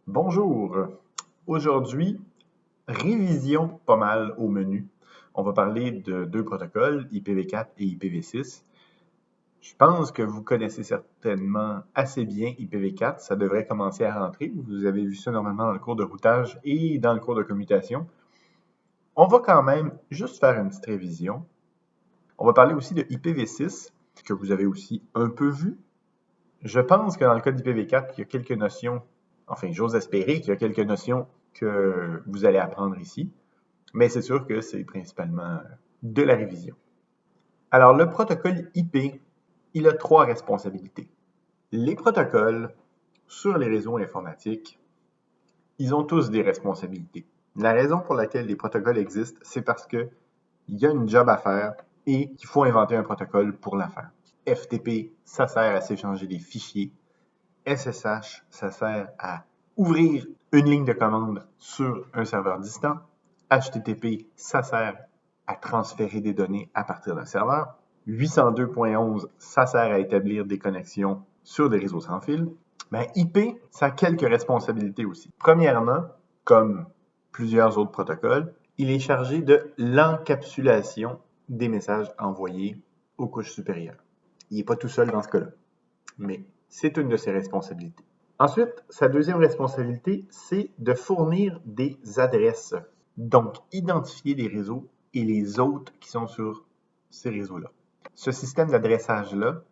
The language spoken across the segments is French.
Bonjour! Aujourd'hui, révision pas mal au menu. On va parler de deux protocoles, IPv4 et IPv6. Je pense que vous connaissez certainement assez bien IPv4. Ça devrait commencer à rentrer. Vous avez vu ça normalement dans le cours de routage et dans le cours de commutation. On va quand même juste faire une petite révision. On va parler aussi de IPv6, que vous avez aussi un peu vu. Je pense que dans le cas d'IPv4, il y a quelques notions, enfin, j'ose espérer qu'il y a quelques notions que vous allez apprendre ici, mais c'est sûr que c'est principalement de la révision. Alors, le protocole IP, il a trois responsabilités. Les protocoles sur les réseaux informatiques, ils ont tous des responsabilités. La raison pour laquelle les protocoles existent, c'est parce qu'il y a une job à faire et qu'il faut inventer un protocole pour la faire. FTP, ça sert à s'échanger des fichiers. SSH, ça sert à ouvrir une ligne de commande sur un serveur distant. HTTP, ça sert à transférer des données à partir d'un serveur. 802.11, ça sert à établir des connexions sur des réseaux sans fil. Mais IP, ça a quelques responsabilités aussi. Premièrement, comme plusieurs autres protocoles, il est chargé de l'encapsulation des messages envoyés aux couches supérieures. Il n'est pas tout seul dans ce cas-là, mais c'est une de ses responsabilités. Ensuite, sa deuxième responsabilité, c'est de fournir des adresses. Donc, identifier les réseaux et les hôtes qui sont sur ces réseaux-là. Ce système d'adressage-là,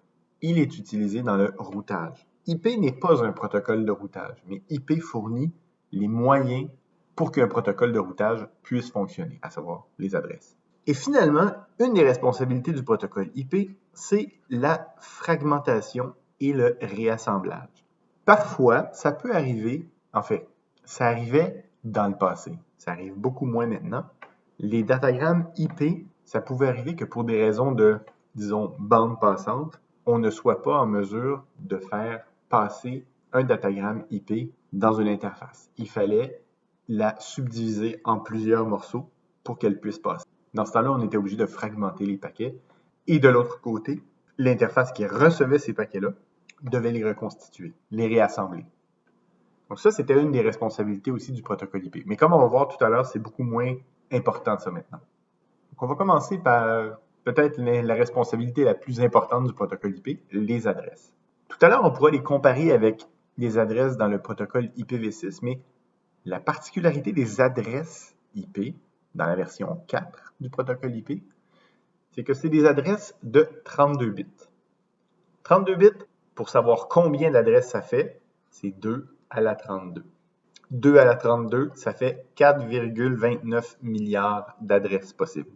il est utilisé dans le routage. IP n'est pas un protocole de routage, mais IP fournit les moyens pour qu'un protocole de routage puisse fonctionner, à savoir les adresses. Et finalement, une des responsabilités du protocole IP, c'est la fragmentation et le réassemblage. Parfois, ça peut arriver, en fait, ça arrivait dans le passé, ça arrive beaucoup moins maintenant. Les datagrammes IP, ça pouvait arriver que pour des raisons de, disons, bande passante, on ne soit pas en mesure de faire passer un datagramme IP dans une interface. Il fallait la subdiviser en plusieurs morceaux pour qu'elle puisse passer. Dans ce temps-là, on était obligé de fragmenter les paquets. Et de l'autre côté, l'interface qui recevait ces paquets-là devait les reconstituer, les réassembler. Donc ça, c'était une des responsabilités aussi du protocole IP. Mais comme on va voir tout à l'heure, c'est beaucoup moins important ça maintenant. Donc on va commencer par peut-être la responsabilité la plus importante du protocole IP, les adresses. Tout à l'heure, on pourra les comparer avec les adresses dans le protocole IPv6, mais la particularité des adresses IP dans la version 4 du protocole IP, c'est que c'est des adresses de 32 bits. 32 bits, pour savoir combien d'adresses ça fait, c'est 2 à la 32. 2 à la 32, ça fait 4,29 milliards d'adresses possibles.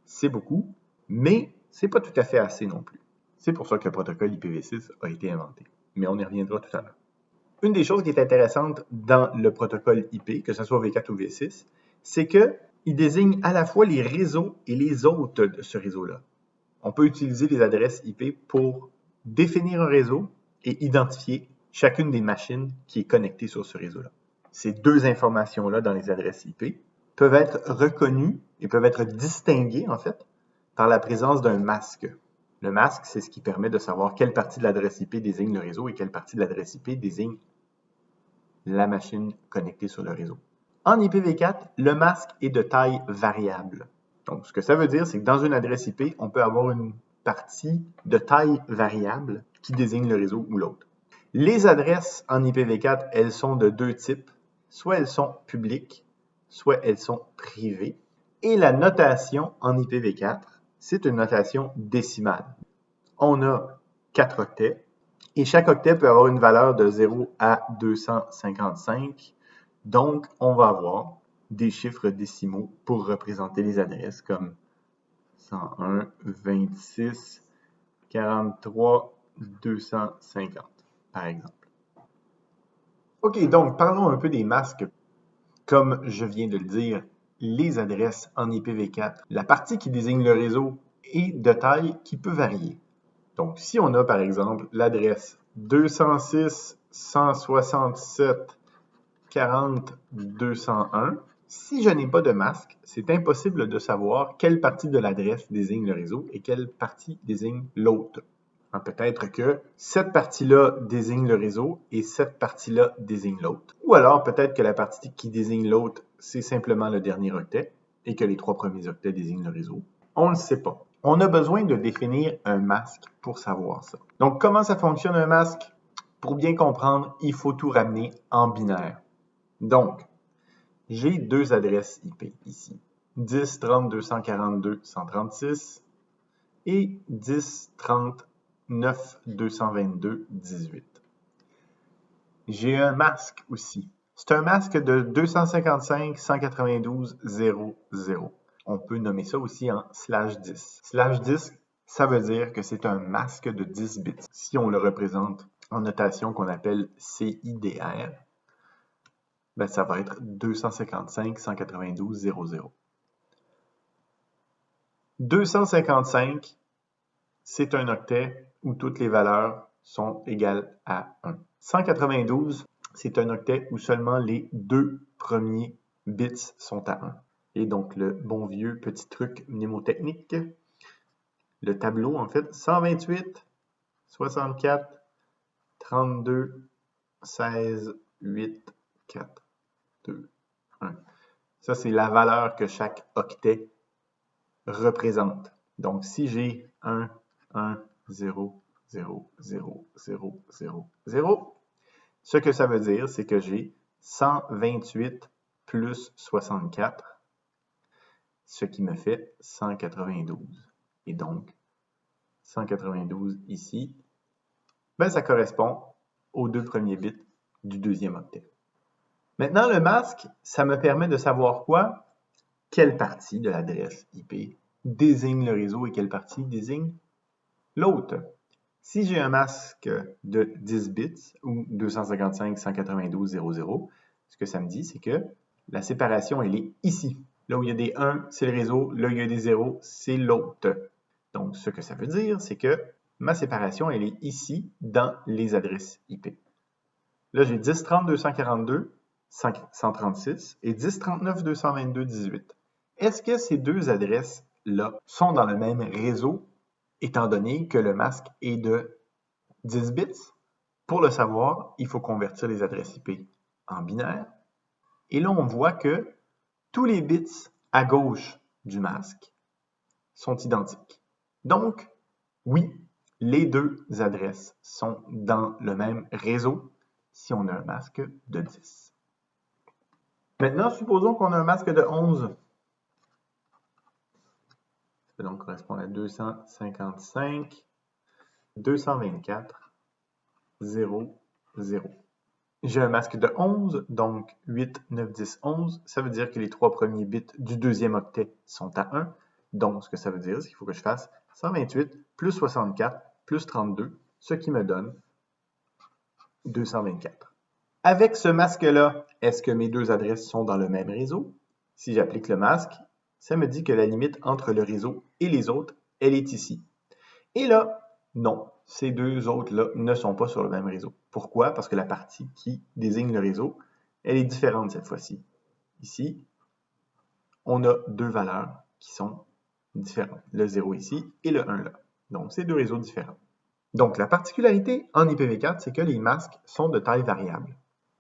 C'est beaucoup, mais c'est pas tout à fait assez non plus. C'est pour ça que le protocole IPv6 a été inventé. Mais on y reviendra tout à l'heure. Une des choses qui est intéressante dans le protocole IP, que ce soit V4 ou V6, c'est qu'il désigne à la fois les réseaux et les hôtes de ce réseau-là. On peut utiliser les adresses IP pour définir un réseau et identifier chacune des machines qui est connectée sur ce réseau-là. Ces deux informations-là dans les adresses IP peuvent être reconnues et peuvent être distinguées, en fait, par la présence d'un masque. Le masque, c'est ce qui permet de savoir quelle partie de l'adresse IP désigne le réseau et quelle partie de l'adresse IP désigne la machine connectée sur le réseau. En IPv4, le masque est de taille variable. Donc, ce que ça veut dire, c'est que dans une adresse IP, on peut avoir une partie de taille variable qui désigne le réseau ou l'autre. Les adresses en IPv4, elles sont de deux types. Soit elles sont publiques, soit elles sont privées. Et la notation en IPv4, c'est une notation décimale. On a 4 octets et chaque octet peut avoir une valeur de 0 à 255. Donc, on va avoir des chiffres décimaux pour représenter les adresses comme 101, 26, 43, 250, par exemple. OK, donc parlons un peu des masques. Comme je viens de le dire, les adresses en IPv4, la partie qui désigne le réseau est de taille qui peut varier. Donc, si on a par exemple l'adresse 206, 167, 40, 201, si je n'ai pas de masque, c'est impossible de savoir quelle partie de l'adresse désigne le réseau et quelle partie désigne l'hôte. Peut-être que cette partie-là désigne le réseau et cette partie-là désigne l'autre. Ou alors peut-être que la partie qui désigne l'autre, c'est simplement le dernier octet et que les 3 premiers octets désignent le réseau. On ne le sait pas. On a besoin de définir un masque pour savoir ça. Donc, comment ça fonctionne un masque? Pour bien comprendre, il faut tout ramener en binaire. Donc, j'ai 2 adresses IP ici. 10 30 242 136 et 10 30 9 222 18. J'ai un masque aussi. C'est un masque de 255 192 00. On peut nommer ça aussi en /10. /10, ça veut dire que c'est un masque de 10 bits. Si on le représente en notation qu'on appelle CIDR, ben ça va être 255 192 00. 255, c'est un octet où toutes les valeurs sont égales à 1. 192, c'est un octet où seulement les 2 premiers bits sont à 1. Et donc, le bon vieux petit truc mnémotechnique, le tableau, en fait, 128, 64, 32, 16, 8, 4, 2, 1. Ça, c'est la valeur que chaque octet représente. Donc, si j'ai 1, 1, 0, 0, 0, 0, 0, 0, ce que ça veut dire, c'est que j'ai 128 plus 64, ce qui me fait 192. Et donc, 192 ici, ben ça correspond aux 2 premiers bits du deuxième octet. Maintenant, le masque, ça me permet de savoir quoi? Quelle partie de l'adresse IP désigne le réseau et quelle partie désigne l'autre. Si j'ai un masque de 10 bits ou 255 192 00, ce que ça me dit, c'est que la séparation, elle est ici. Là où il y a des 1, c'est le réseau. Là où il y a des 0, c'est l'autre. Donc, ce que ça veut dire, c'est que ma séparation, elle est ici dans les adresses IP. Là, j'ai 10 30 242 136 et 10 39 222 18. Est-ce que ces deux adresses-là sont dans le même réseau, étant donné que le masque est de 10 bits? Pour le savoir, il faut convertir les adresses IP en binaire. Et là, on voit que tous les bits à gauche du masque sont identiques. Donc, oui, les deux adresses sont dans le même réseau si on a un masque de 10. Maintenant, supposons qu'on a un masque de 11. Ça peut donc correspondre à 255, 224, 0, 0. J'ai un masque de 11, donc 8, 9, 10, 11. Ça veut dire que les 3 premiers bits du deuxième octet sont à 1. Donc, ce que ça veut dire, c'est qu'il faut que je fasse 128 plus 64 plus 32, ce qui me donne 224. Avec ce masque-là, est-ce que mes deux adresses sont dans le même réseau? Si j'applique le masque, ça me dit que la limite entre le réseau et les autres, elle est ici. Et là, non, ces deux autres-là ne sont pas sur le même réseau. Pourquoi? Parce que la partie qui désigne le réseau, elle est différente cette fois-ci. Ici, on a deux valeurs qui sont différentes. Le 0 ici et le 1 là. Donc, c'est deux réseaux différents. Donc, la particularité en IPv4, c'est que les masques sont de taille variable.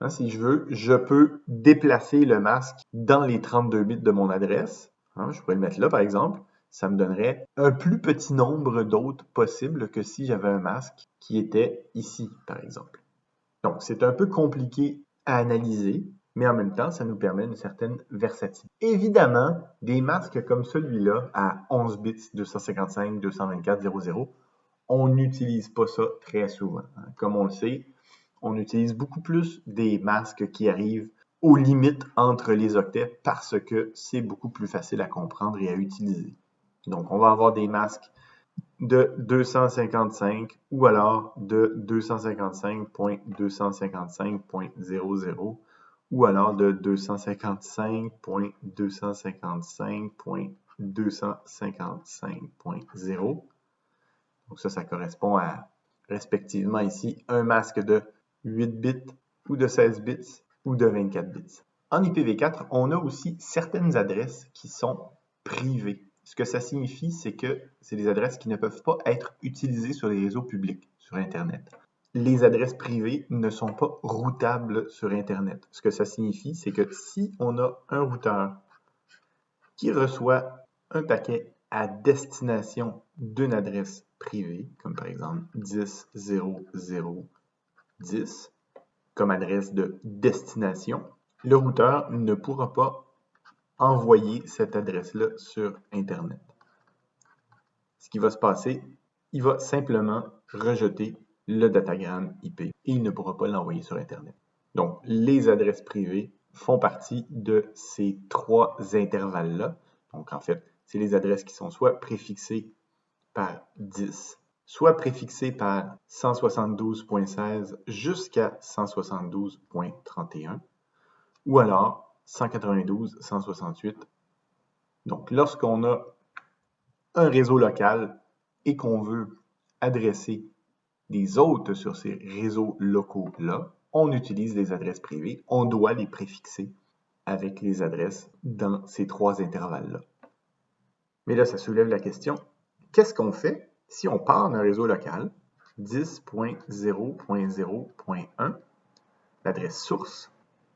Si je veux, je peux déplacer le masque dans les 32 bits de mon adresse. Je pourrais le mettre là, par exemple. Ça me donnerait un plus petit nombre d'autres possibles que si j'avais un masque qui était ici, par exemple. Donc, c'est un peu compliqué à analyser, mais en même temps, ça nous permet une certaine versatilité. Évidemment, des masques comme celui-là, à 11 bits, 255, 224, 00, on n'utilise pas ça très souvent. Comme on le sait, on utilise beaucoup plus des masques qui arrivent aux limites entre les octets parce que c'est beaucoup plus facile à comprendre et à utiliser. Donc, on va avoir des masques de 255 ou alors de 255.255.00 ou alors de 255.255.255.0. Donc ça correspond à respectivement ici un masque de 8 bits ou de 16 bits ou de 24 bits. En IPv4, on a aussi certaines adresses qui sont privées. ce que ça signifie, c'est que c'est des adresses qui ne peuvent pas être utilisées sur les réseaux publics, sur Internet. Les adresses privées ne sont pas routables sur Internet. Ce que ça signifie, c'est que si on a un routeur qui reçoit un paquet à destination d'une adresse privée, comme par exemple 10.0.0.10, comme adresse de destination, le routeur ne pourra pas envoyer cette adresse-là sur Internet. Ce qui va se passer, il va simplement rejeter le datagramme IP et il ne pourra pas l'envoyer sur Internet. Donc, les adresses privées font partie de ces trois intervalles-là. Donc, en fait, c'est les adresses qui sont soit préfixées par 10, soit préfixées par 172.16 jusqu'à 172.31, ou alors 192.168. Donc, lorsqu'on a un réseau local et qu'on veut adresser des hôtes sur ces réseaux locaux-là, on utilise les adresses privées. On doit les préfixer avec les adresses dans ces trois intervalles-là. Mais là, ça soulève la question, qu'est-ce qu'on fait si on part d'un réseau local, 10.0.0.1, l'adresse source,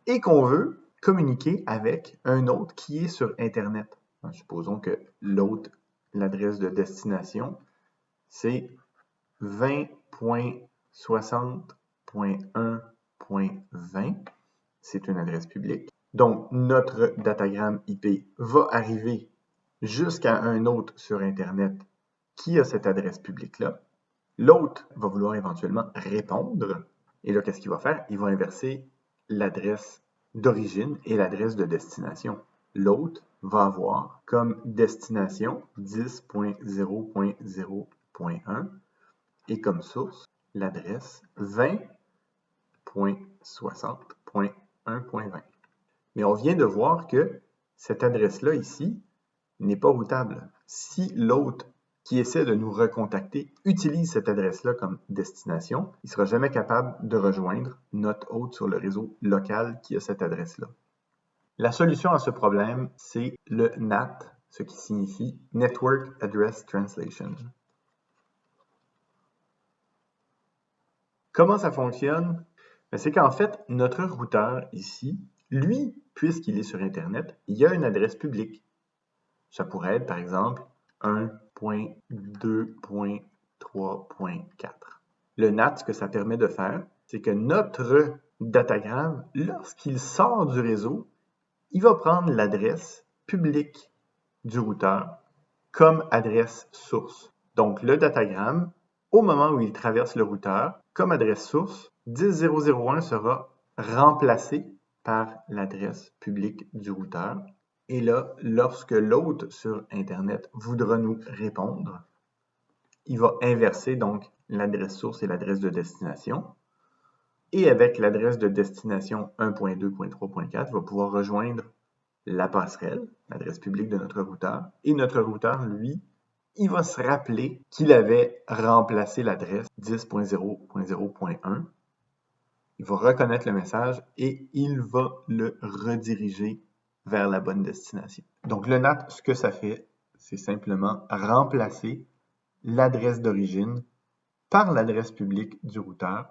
et qu'on veut communiquer avec un hôte qui est sur Internet? Supposons que l'hôte, l'adresse de destination, c'est 20.60.1.20. C'est une adresse publique. Donc, notre datagramme IP va arriver jusqu'à un hôte sur Internet qui a cette adresse publique-là. L'hôte va vouloir éventuellement répondre. Et là, qu'est-ce qu'il va faire? Il va inverser l'adresse d'origine et l'adresse de destination. L'hôte va avoir comme destination 10.0.0.1 et comme source l'adresse 20.60.1.20. Mais on vient de voir que cette adresse-là ici n'est pas routable. Si l'hôte qui essaie de nous recontacter utilise cette adresse-là comme destination, il ne sera jamais capable de rejoindre notre hôte sur le réseau local qui a cette adresse-là. La solution à ce problème, c'est le NAT, ce qui signifie Network Address Translation. Comment ça fonctionne? C'est qu'en fait, notre routeur ici, lui, puisqu'il est sur Internet, il y a une adresse publique. Ça pourrait être, par exemple, 1.2.3.4. Le NAT, ce que ça permet de faire, c'est que notre datagramme, lorsqu'il sort du réseau, il va prendre l'adresse publique du routeur comme adresse source. Donc, le datagramme, au moment où il traverse le routeur, comme adresse source, 10.0.0.1 sera remplacé par l'adresse publique du routeur. Et là, lorsque l'hôte sur Internet voudra nous répondre, il va inverser donc l'adresse source et l'adresse de destination. Et avec l'adresse de destination 1.2.3.4, il va pouvoir rejoindre la passerelle, l'adresse publique de notre routeur. Et notre routeur, lui, il va se rappeler qu'il avait remplacé l'adresse 10.0.0.1. Il va reconnaître le message et il va le rediriger vers la bonne destination. Donc le NAT, ce que ça fait, c'est simplement remplacer l'adresse d'origine par l'adresse publique du routeur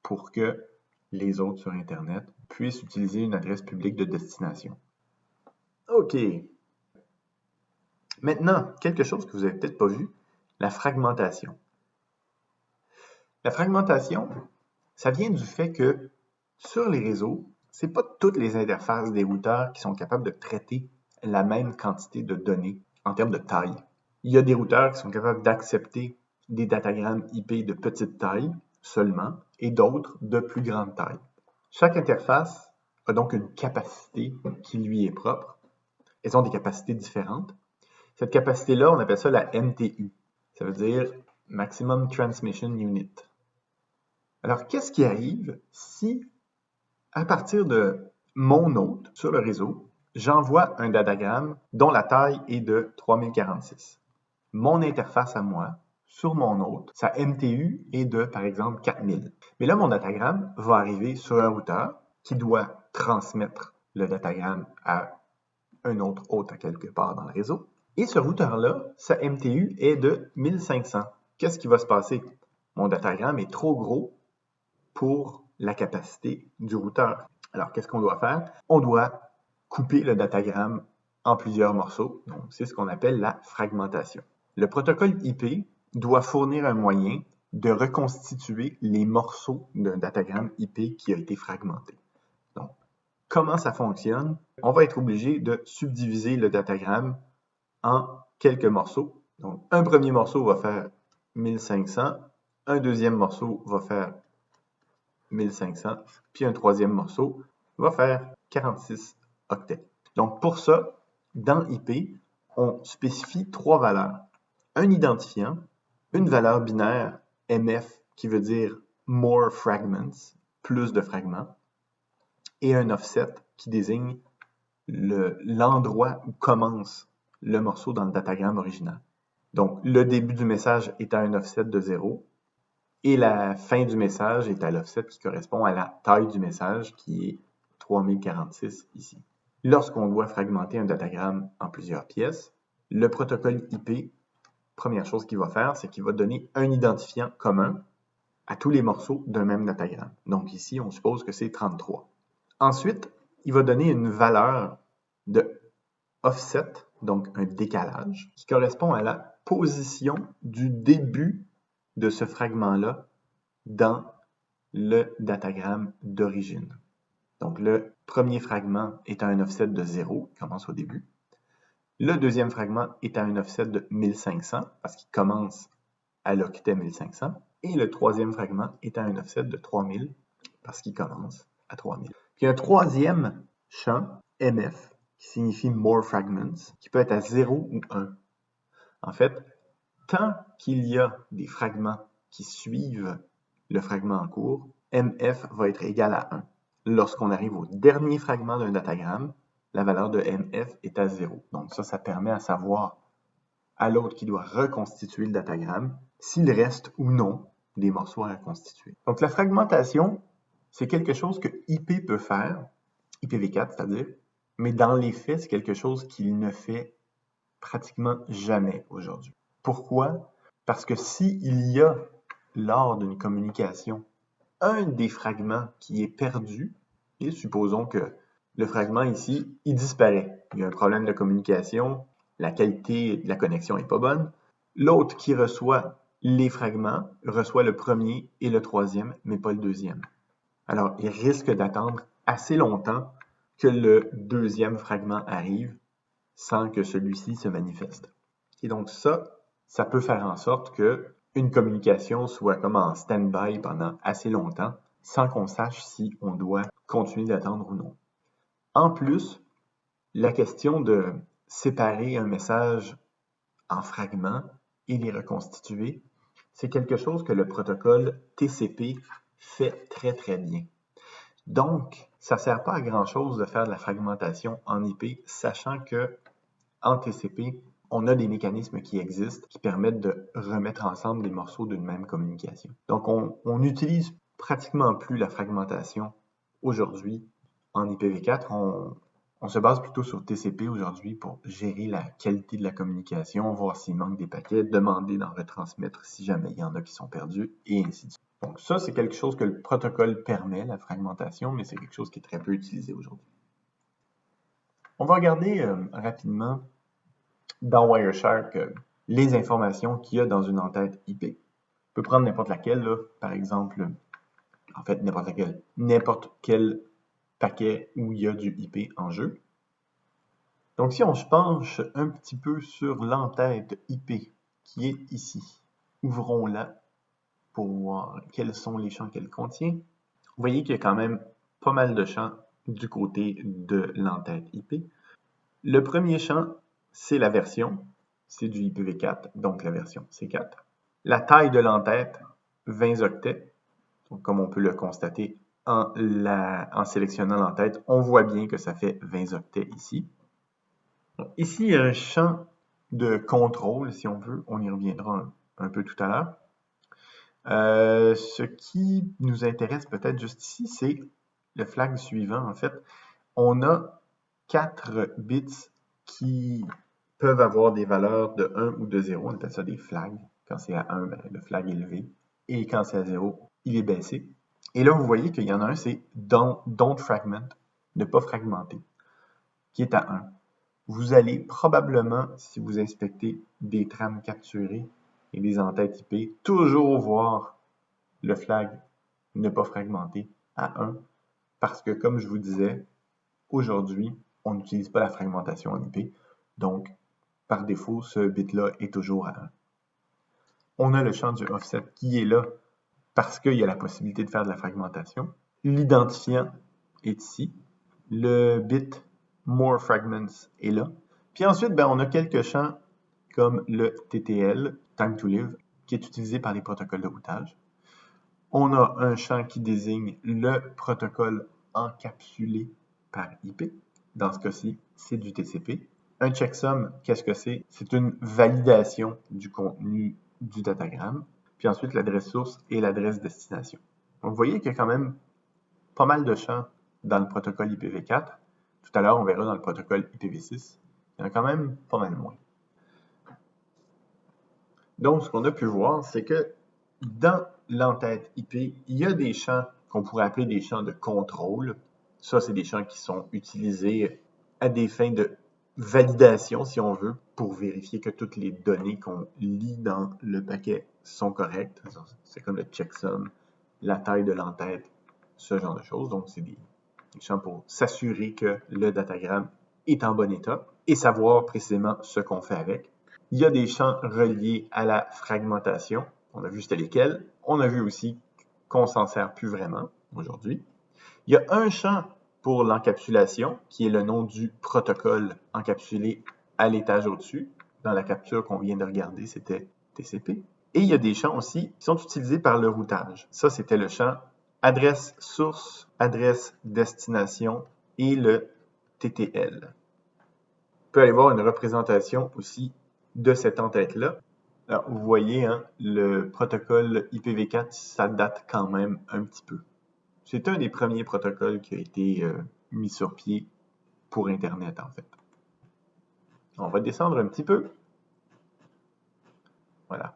pour que les autres sur Internet puissent utiliser une adresse publique de destination. OK. Maintenant, quelque chose que vous n'avez peut-être pas vu, la fragmentation. La fragmentation, ça vient du fait que sur les réseaux, ce n'est pas toutes les interfaces des routeurs qui sont capables de traiter la même quantité de données en termes de taille. Il y a des routeurs qui sont capables d'accepter des datagrammes IP de petite taille seulement et d'autres de plus grande taille. Chaque interface a donc une capacité qui lui est propre. Elles ont des capacités différentes. Cette capacité-là, on appelle ça la MTU. Ça veut dire Maximum Transmission Unit. Alors, qu'est-ce qui arrive si, à partir de mon hôte sur le réseau, j'envoie un datagramme dont la taille est de 3046? Mon interface à moi, sur mon hôte, sa MTU est de, par exemple, 4000. Mais là, mon datagramme va arriver sur un routeur qui doit transmettre le datagramme à un autre hôte à quelque part dans le réseau. Et ce routeur-là, sa MTU est de 1500. Qu'est-ce qui va se passer? Mon datagramme est trop gros pour la capacité du routeur. Alors, qu'est-ce qu'on doit faire? On doit couper le datagramme en plusieurs morceaux. Donc, c'est ce qu'on appelle la fragmentation. Le protocole IP doit fournir un moyen de reconstituer les morceaux d'un datagramme IP qui a été fragmenté. Donc, comment ça fonctionne? On va être obligé de subdiviser le datagramme en quelques morceaux. Donc, un premier morceau va faire 1500, un deuxième morceau va faire 1500, puis un troisième morceau va faire 46 octets. Donc, pour ça, dans IP, on spécifie trois valeurs. Un identifiant, une valeur binaire MF qui veut dire more fragments, plus de fragments, et un offset qui désigne l'endroit où commence le morceau dans le datagramme original. Donc, le début du message est à un offset de 0 et la fin du message est à l'offset qui correspond à la taille du message qui est 3046 ici. Lorsqu'on doit fragmenter un datagramme en plusieurs pièces, le protocole IP, première chose qu'il va faire, c'est qu'il va donner un identifiant commun à tous les morceaux d'un même datagramme. Donc ici, on suppose que c'est 33. Ensuite, il va donner une valeur de offset, donc un décalage, qui correspond à la position du début de ce fragment-là dans le datagramme d'origine. Donc, le premier fragment est à un offset de 0, qui commence au début. Le deuxième fragment est à un offset de 1500, parce qu'il commence à l'octet 1500. Et le troisième fragment est à un offset de 3000, parce qu'il commence à 3000. Puis un troisième champ, MF, qui signifie More Fragments, qui peut être à 0 ou 1. En fait, tant qu'il y a des fragments qui suivent le fragment en cours, MF va être égal à 1. Lorsqu'on arrive au dernier fragment d'un datagramme, la valeur de MF est à 0. Donc ça permet à savoir à l'autre qui doit reconstituer le datagramme s'il reste ou non des morceaux à reconstituer. Donc la fragmentation, c'est quelque chose que IP peut faire, IPv4 c'est-à-dire, mais dans les faits, c'est quelque chose qu'il ne fait pratiquement jamais aujourd'hui. Pourquoi? Parce que s'il y a, lors d'une communication, un des fragments qui est perdu, et supposons que le fragment ici, il disparaît. Il y a un problème de communication, la qualité de la connexion n'est pas bonne. L'autre qui reçoit les fragments reçoit le premier et le troisième, mais pas le deuxième. Alors, il risque d'attendre assez longtemps que le deuxième fragment arrive sans que celui-ci se manifeste. Et donc ça peut faire en sorte que une communication soit comme en stand-by pendant assez longtemps sans qu'on sache si on doit continuer d'attendre ou non. En plus, la question de séparer un message en fragments et les reconstituer, c'est quelque chose que le protocole TCP fait très très bien. Donc, ça ne sert pas à grand-chose de faire de la fragmentation en IP, sachant que en TCP, on a des mécanismes qui existent qui permettent de remettre ensemble des morceaux d'une même communication. Donc, on n'utilise pratiquement plus la fragmentation aujourd'hui en IPv4. On se base plutôt sur TCP aujourd'hui pour gérer la qualité de la communication, voir s'il manque des paquets, demander d'en retransmettre si jamais il y en a qui sont perdus, et ainsi de suite. Donc ça, c'est quelque chose que le protocole permet, la fragmentation, mais c'est quelque chose qui est très peu utilisé aujourd'hui. On va regarder rapidement dans Wireshark les informations qu'il y a dans une entête IP. On peut prendre n'importe laquelle, là, par exemple, en fait n'importe quel paquet où il y a du IP en jeu. Donc si on se penche un petit peu sur l'entête IP qui est ici, ouvrons-la pour voir quels sont les champs qu'elle contient. Vous voyez qu'il y a quand même pas mal de champs du côté de l'entête IP. Le premier champ, c'est la version, c'est du IPv4, donc la version C4. La taille de l'entête, 20 octets. Donc, comme on peut le constater en sélectionnant l'entête, on voit bien que ça fait 20 octets ici. Donc, ici, il y a un champ de contrôle, si on veut. On y reviendra un peu tout à l'heure. Ce qui nous intéresse peut-être juste ici, c'est le flag suivant. En fait, on a 4 bits qui peuvent avoir des valeurs de 1 ou de 0. On appelle ça des flags. Quand c'est à 1, ben, le flag est élevé. Et quand c'est à 0, il est baissé. Et là, vous voyez qu'il y en a un, c'est don't fragment, ne pas fragmenter, qui est à 1. Vous allez probablement, si vous inspectez des trames capturées et des entêtes IP, toujours voir le flag ne pas fragmenter à 1. Parce que, comme je vous disais, aujourd'hui, on n'utilise pas la fragmentation en IP. Donc, par défaut, ce bit-là est toujours à 1. On a le champ du offset qui est là parce qu'il y a la possibilité de faire de la fragmentation. L'identifiant est ici. Le bit more fragments est là. Puis ensuite, ben, on a quelques champs comme le TTL, time to live, qui est utilisé par les protocoles de routage. On a un champ qui désigne le protocole encapsulé par IP. Dans ce cas-ci, c'est du TCP. Un checksum, qu'est-ce que c'est? C'est une validation du contenu du datagramme. Puis ensuite, l'adresse source et l'adresse destination. Donc, vous voyez qu'il y a quand même pas mal de champs dans le protocole IPv4. Tout à l'heure, on verra dans le protocole IPv6. Il y en a quand même pas mal moins. Donc, ce qu'on a pu voir, c'est que dans l'entête IP, il y a des champs qu'on pourrait appeler des champs de contrôle. Ça, c'est des champs qui sont utilisés à des fins de validation, si on veut, pour vérifier que toutes les données qu'on lit dans le paquet sont correctes. C'est comme le checksum, la taille de l'entête, ce genre de choses. Donc, c'est des champs pour s'assurer que le datagramme est en bon état et savoir précisément ce qu'on fait avec. Il y a des champs reliés à la fragmentation. On a vu c'était lesquels. On a vu aussi qu'on s'en sert plus vraiment aujourd'hui. Il y a un champ pour l'encapsulation, qui est le nom du protocole encapsulé à l'étage au-dessus. Dans la capture qu'on vient de regarder, c'était TCP. Et il y a des champs aussi qui sont utilisés par le routage. Ça, c'était le champ adresse source, adresse destination et le TTL. On peut aller voir une représentation aussi de cette entête-là. Alors, vous voyez, hein, le protocole IPv4, ça date quand même un petit peu. C'est un des premiers protocoles qui a été mis sur pied pour Internet, en fait. On va descendre un petit peu. Voilà.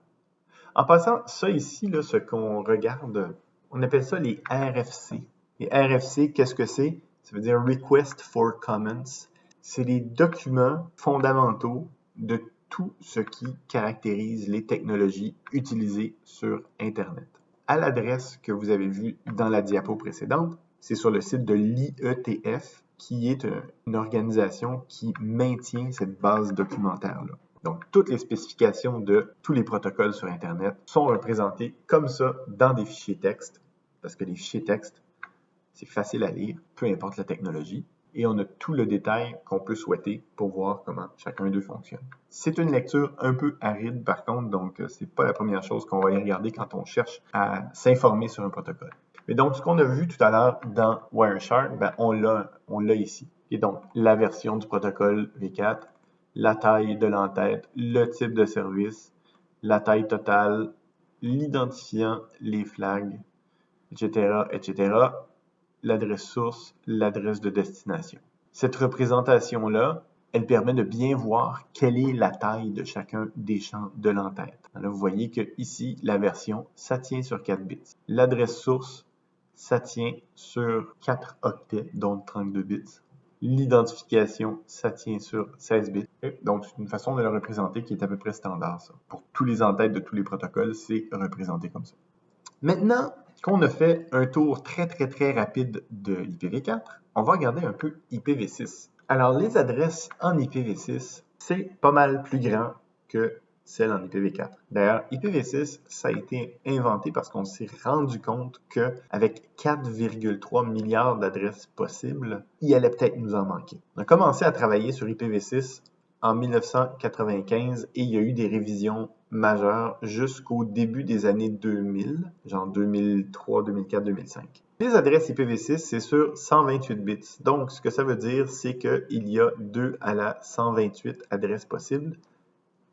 En passant, ça ici, là, ce qu'on regarde, on appelle ça les RFC. Les RFC, qu'est-ce que c'est? Ça veut dire Request for Comments. C'est les documents fondamentaux de tout ce qui caractérise les technologies utilisées sur Internet. À l'adresse que vous avez vue dans la diapo précédente, c'est sur le site de l'IETF, qui est une organisation qui maintient cette base documentaire-là. Donc, toutes les spécifications de tous les protocoles sur Internet sont représentées comme ça dans des fichiers texte, parce que les fichiers texte, c'est facile à lire, peu importe la technologie, et on a tout le détail qu'on peut souhaiter pour voir comment chacun d'eux fonctionne. C'est une lecture un peu aride par contre, donc c'est pas la première chose qu'on va y regarder quand on cherche à s'informer sur un protocole. Mais donc, ce qu'on a vu tout à l'heure dans Wireshark, ben, on l'a ici. Et donc, la version du protocole V4, la taille de l'entête, le type de service, la taille totale, l'identifiant, les flags, etc., etc., l'adresse source, l'adresse de destination. Cette représentation-là, elle permet de bien voir quelle est la taille de chacun des champs de l'entête. Là, vous voyez que ici, la version, ça tient sur 4 bits. L'adresse source, ça tient sur 4 octets, donc 32 bits. L'identification, ça tient sur 16 bits. Donc, c'est une façon de le représenter qui est à peu près standard, ça. Pour tous les entêtes de tous les protocoles, c'est représenté comme ça. Maintenant qu'on a fait un tour très rapide de l'IPv4, on va regarder un peu IPv6. Alors, les adresses en IPv6, c'est pas mal plus grand que celles en IPv4. D'ailleurs, IPv6, ça a été inventé parce qu'on s'est rendu compte qu'avec 4,3 milliards d'adresses possibles, il allait peut-être nous en manquer. On a commencé à travailler sur IPv6 en 1995 et il y a eu des révisions majeures jusqu'au début des années 2000, genre 2003, 2004, 2005. Les adresses IPv6, c'est sur 128 bits. Donc, ce que ça veut dire, c'est qu'il y a 2 à la 128 adresses possibles,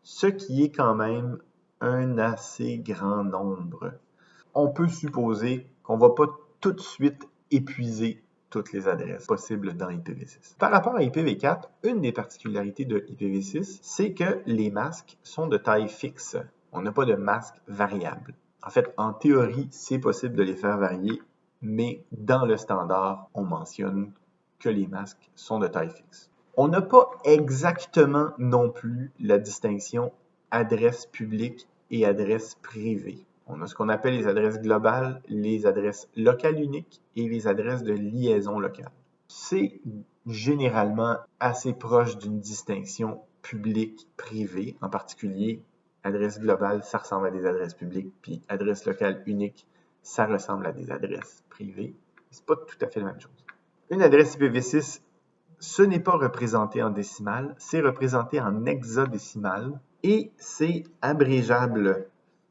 ce qui est quand même un assez grand nombre. On peut supposer qu'on ne va pas tout de suite épuiser toutes les adresses possibles dans IPv6. Par rapport à IPv4, une des particularités de IPv6, c'est que les masques sont de taille fixe. On n'a pas de masque variable. En fait, en théorie, c'est possible de les faire varier, mais dans le standard, on mentionne que les masques sont de taille fixe. On n'a pas exactement non plus la distinction adresse publique et adresse privée. On a ce qu'on appelle les adresses globales, les adresses locales uniques et les adresses de liaison locale. C'est généralement assez proche d'une distinction publique-privée, en particulier adresse globale, ça ressemble à des adresses publiques, puis adresse locale unique, ça ressemble à des adresses privées. C'est pas tout à fait la même chose. Une adresse IPv6, ce n'est pas représenté en décimales, c'est représenté en hexadécimal et c'est abrégeable.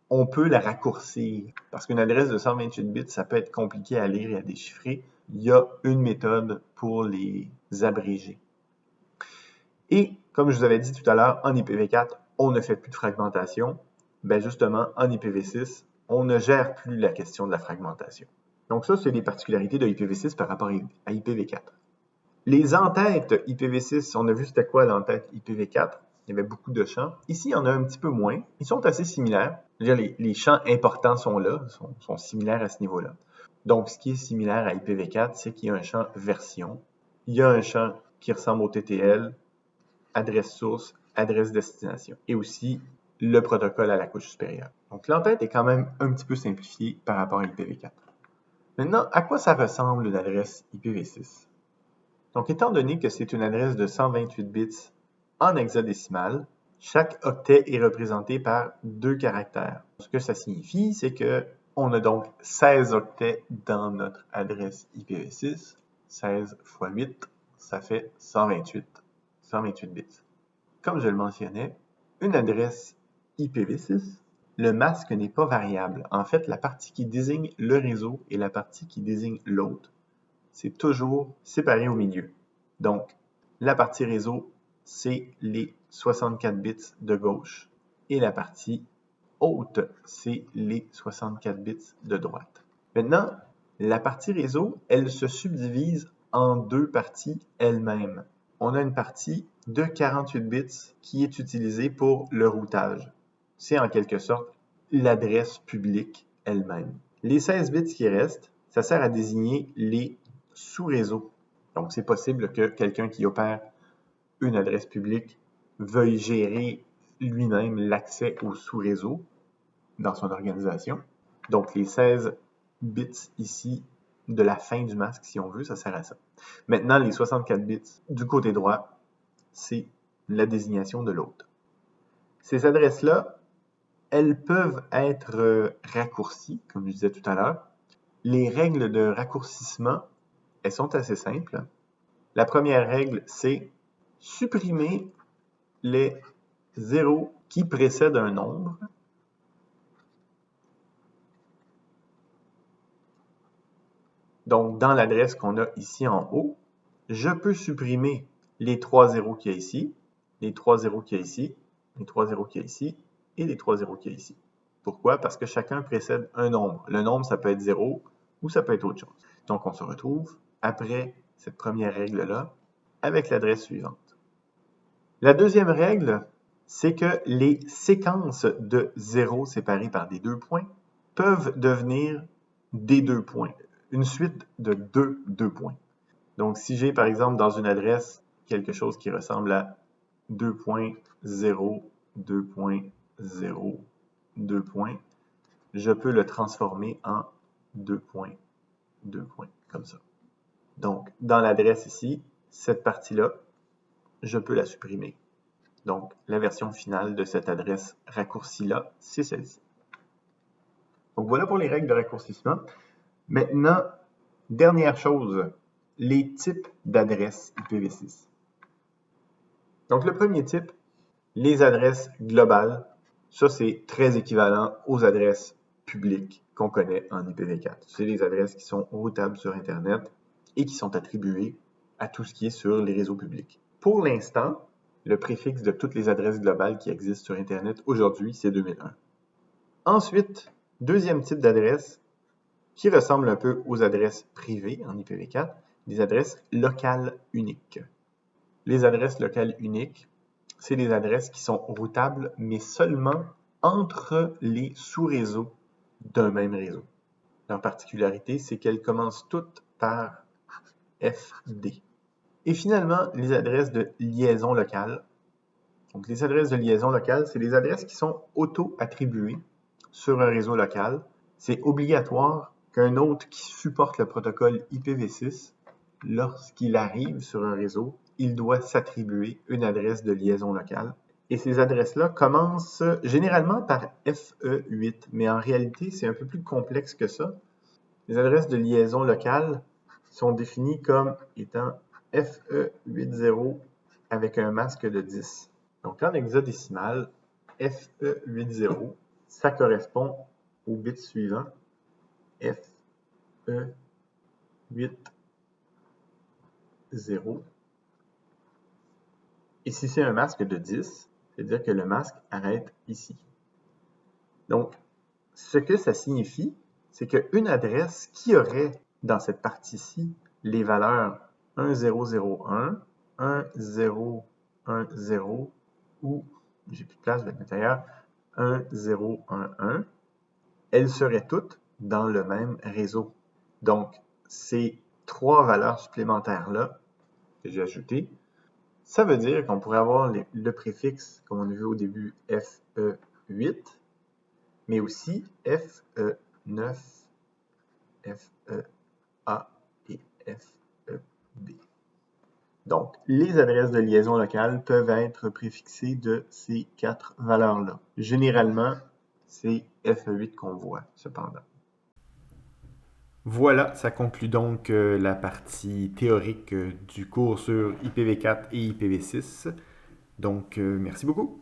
On peut la raccourcir parce qu'une adresse de 128 bits, ça peut être compliqué à lire et à déchiffrer. Il y a une méthode pour les abréger. Et comme je vous avais dit tout à l'heure, en IPv4, on ne fait plus de fragmentation. Ben justement, en IPv6, on ne gère plus la question de la fragmentation. Donc ça, c'est les particularités de IPv6 par rapport à IPv4. Les entêtes IPv6, on a vu c'était quoi l'entête IPv4. Il y avait beaucoup de champs. Ici, il y en a un petit peu moins. Ils sont assez similaires. Je veux dire, les champs importants sont là, sont similaires à ce niveau-là. Donc, ce qui est similaire à IPv4, c'est qu'il y a un champ version. Il y a un champ qui ressemble au TTL, adresse source, adresse destination. Et aussi le protocole à la couche supérieure. Donc, l'entête est quand même un petit peu simplifiée par rapport à IPv4. Maintenant, à quoi ça ressemble une adresse IPv6? Donc, étant donné que c'est une adresse de 128 bits en hexadécimal, chaque octet est représenté par 2 caractères. Ce que ça signifie, c'est que on a donc 16 octets dans notre adresse IPv6. 16 fois 8, ça fait 128 bits. Comme je le mentionnais, une adresse IPv6, le masque n'est pas variable. En fait, la partie qui désigne le réseau et la partie qui désigne l'autre, c'est toujours séparé au milieu. Donc, la partie réseau, c'est les 64 bits de gauche et la partie haute, c'est les 64 bits de droite. Maintenant, la partie réseau, elle se subdivise en 2 parties elle-même. On a une partie de 48 bits qui est utilisée pour le routage. C'est en quelque sorte l'adresse publique elle-même. Les 16 bits qui restent, ça sert à désigner les sous-réseaux. Donc, c'est possible que quelqu'un qui opère une adresse publique veuille gérer lui-même l'accès au sous-réseau dans son organisation. Donc, les 16 bits ici de la fin du masque, si on veut, ça sert à ça. Maintenant, les 64 bits du côté droit, c'est la désignation de l'autre. Ces adresses-là, elles peuvent être raccourcies, comme je disais tout à l'heure. Les règles de raccourcissement, elles sont assez simples. La première règle, c'est supprimer les zéros qui précèdent un nombre. Donc, dans l'adresse qu'on a ici en haut, je peux supprimer les 3 zéros qu'il y a ici, les 3 zéros qu'il y a ici, les 3 zéros qu'il y a ici et les 3 zéros qu'il y a ici. Pourquoi? Parce que chacun précède un nombre. Le nombre, ça peut être 0 ou ça peut être autre chose. Donc, on se retrouve après cette première règle-là avec l'adresse suivante. La deuxième règle, c'est que les séquences de 0 séparées par des 2 points peuvent devenir des 2 points. Une suite de 2 points. Donc, si j'ai par exemple dans une adresse quelque chose qui ressemble à 2.0, 2.0, 2 points, je peux le transformer en 2 points, 2 points, comme ça. Donc, dans l'adresse ici, cette partie-là, je peux la supprimer. Donc, la version finale de cette adresse raccourcie-là, c'est celle-ci. Donc, voilà pour les règles de raccourcissement. Maintenant, dernière chose, les types d'adresses IPv6. Donc, le premier type, les adresses globales. Ça, c'est très équivalent aux adresses publiques qu'on connaît en IPv4. C'est les adresses qui sont routables sur Internet et qui sont attribuées à tout ce qui est sur les réseaux publics. Pour l'instant, le préfixe de toutes les adresses globales qui existent sur Internet aujourd'hui, c'est 2001. Ensuite, deuxième type d'adresse qui ressemble un peu aux adresses privées en IPv4, les adresses locales uniques. Les adresses locales uniques, c'est des adresses qui sont routables, mais seulement entre les sous-réseaux d'un même réseau. Leur particularité, c'est qu'elles commencent toutes par FD. Et finalement, les adresses de liaison locale. Donc, les adresses de liaison locale, c'est des adresses qui sont auto-attribuées sur un réseau local. C'est obligatoire qu'un autre qui supporte le protocole IPv6, lorsqu'il arrive sur un réseau, il doit s'attribuer une adresse de liaison locale. Et ces adresses-là commencent généralement par FE8, mais en réalité, c'est un peu plus complexe que ça. Les adresses de liaison locale sont définies comme étant FE80 avec un masque de 10. Donc, en hexadécimal, FE80, ça correspond au bit suivant, FE80. Et si c'est un masque de 10, c'est-à-dire que le masque arrête ici. Donc, ce que ça signifie, c'est qu'une adresse qui aurait dans cette partie-ci les valeurs 1001, 1010 ou, j'ai plus de place, je vais mettre ailleurs, 1011, elles seraient toutes dans le même réseau. Donc, ces trois valeurs supplémentaires-là que j'ai ajoutées, ça veut dire qu'on pourrait avoir le préfixe, comme on a vu au début, FE8, mais aussi FE9, FEA et FEB. Donc, les adresses de liaison locale peuvent être préfixées de ces quatre valeurs-là. Généralement, c'est FE8 qu'on voit, cependant. Voilà, ça conclut donc la partie théorique du cours sur IPv4 et IPv6. Donc, merci beaucoup.